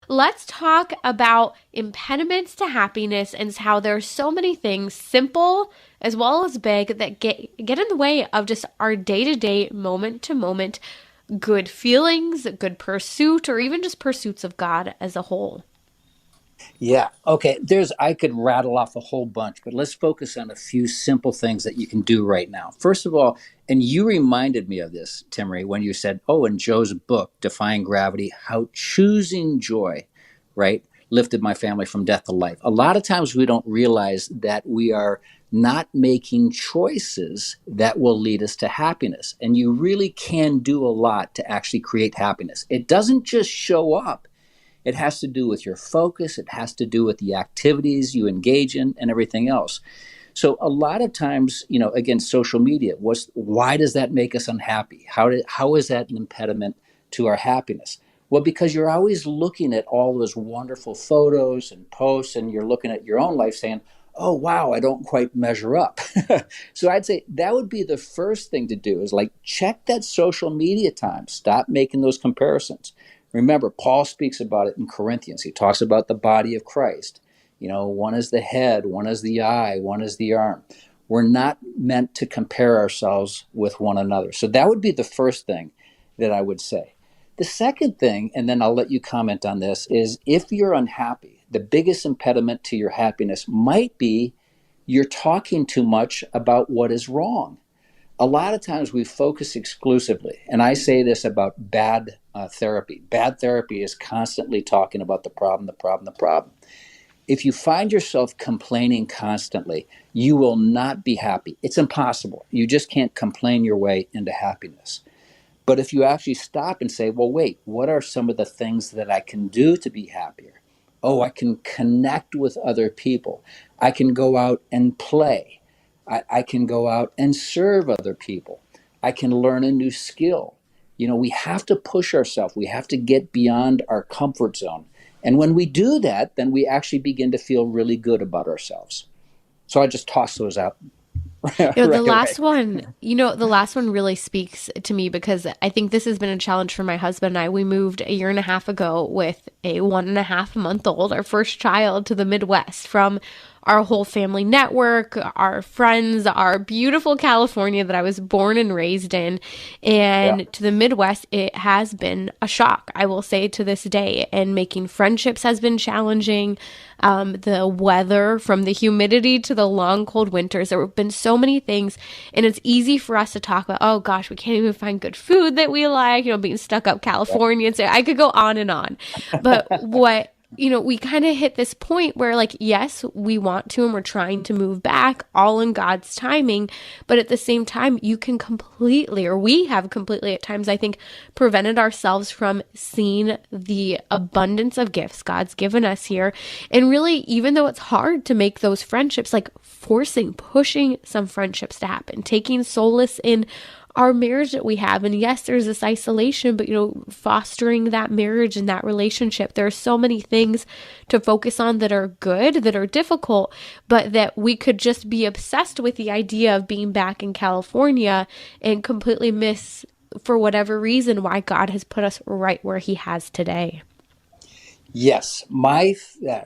Let's talk about impediments to happiness and how there are so many things, simple as well as big, that get in the way of just our day-to-day, moment-to-moment good feelings, good pursuit, or even just pursuits of God as a whole. Yeah. Okay. I could rattle off a whole bunch, but let's focus on a few simple things that you can do right now. First of all, and you reminded me of this, Timmery, when you said, oh, in Joe's book, Defying Gravity, how choosing joy, right, lifted my family from death to life. A lot of times we don't realize that we are not making choices that will lead us to happiness. And you really can do a lot to actually create happiness. It doesn't just show up. It has to do with your focus. It has to do with the activities you engage in and everything else. So a lot of times, again, social media, why does that make us unhappy? How is that an impediment to our happiness? Well, because you're always looking at all those wonderful photos and posts, and you're looking at your own life saying, oh, wow, I don't quite measure up. So I'd say that would be the first thing to do is like check that social media time. Stop making those comparisons. Remember, Paul speaks about it in Corinthians. He talks about the body of Christ. One is the head, one is the eye, one is the arm. We're not meant to compare ourselves with one another. So that would be the first thing that I would say. The second thing, and then I'll let you comment on this, is if you're unhappy, the biggest impediment to your happiness might be you're talking too much about what is wrong. A lot of times we focus exclusively, and I say this about bad therapy. Bad therapy is constantly talking about the problem, the problem, the problem. If you find yourself complaining constantly, you will not be happy. It's impossible. You just can't complain your way into happiness. But if you actually stop and say, well, wait, what are some of the things that I can do to be happier? Oh, I can connect with other people. I can go out and play. I can go out and serve other people. I can learn a new skill. We have to push ourselves. We have to get beyond our comfort zone. And when we do that, then we actually begin to feel really good about ourselves. So I just toss those out The right away. last one, the last one really speaks to me because I think this has been a challenge for my husband and I. We moved a year and a half ago with a 1.5 month old, our first child, to the Midwest from our whole family network, our friends, our beautiful California that I was born and raised in, Yeah. and to the Midwest. It has been a shock, I will say, to this day. And making friendships has been challenging. The weather, from the humidity to the long, cold winters, there have been so many things. And it's easy for us to talk about, oh gosh, we can't even find good food that we like, being stuck up California. So I could go on and on. But what we kind of hit this point where, like, yes, we want to and we're trying to move back all in God's timing. But at the same time, you can completely, or we have completely at times, I think, prevented ourselves from seeing the abundance of gifts God's given us here. And really, even though it's hard to make those friendships, like pushing some friendships to happen, taking solace in our marriage that we have. And yes, there's this isolation, but fostering that marriage and that relationship, there are so many things to focus on that are good, that are difficult, but that we could just be obsessed with the idea of being back in California and completely miss, for whatever reason, why God has put us right where he has today. Yes,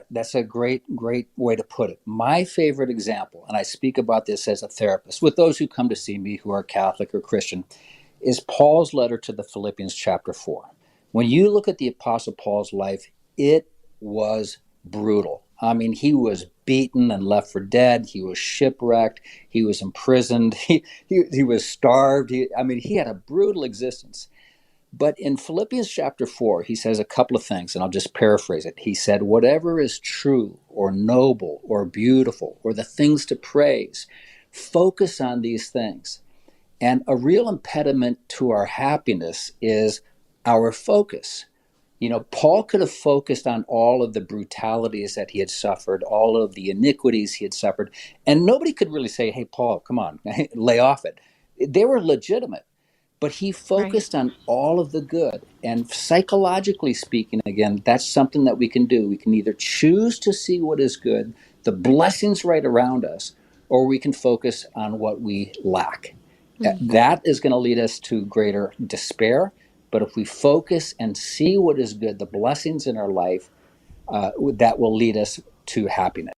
that's a great way to put it. My favorite example, and I speak about this as a therapist with those who come to see me who are Catholic or Christian, is Paul's letter to the Philippians chapter 4. When you look at the Apostle Paul's life, it was brutal. I mean, he was beaten and left for dead. He was shipwrecked. He was imprisoned. He was starved. He had a brutal existence. But in Philippians chapter 4, he says a couple of things, and I'll just paraphrase it. He said, whatever is true or noble or beautiful or the things to praise, focus on these things. And a real impediment to our happiness is our focus. Paul could have focused on all of the brutalities that he had suffered, all of the iniquities he had suffered, and nobody could really say, hey, Paul, come on, lay off it. They were legitimate. But he Right. focused on all of the good. And psychologically speaking, again, that's something that we can do. We can either choose to see what is good, the blessings right around us, or we can focus on what we lack. Mm. That is going to lead us to greater despair. But if we focus and see what is good, the blessings in our life, that will lead us to happiness.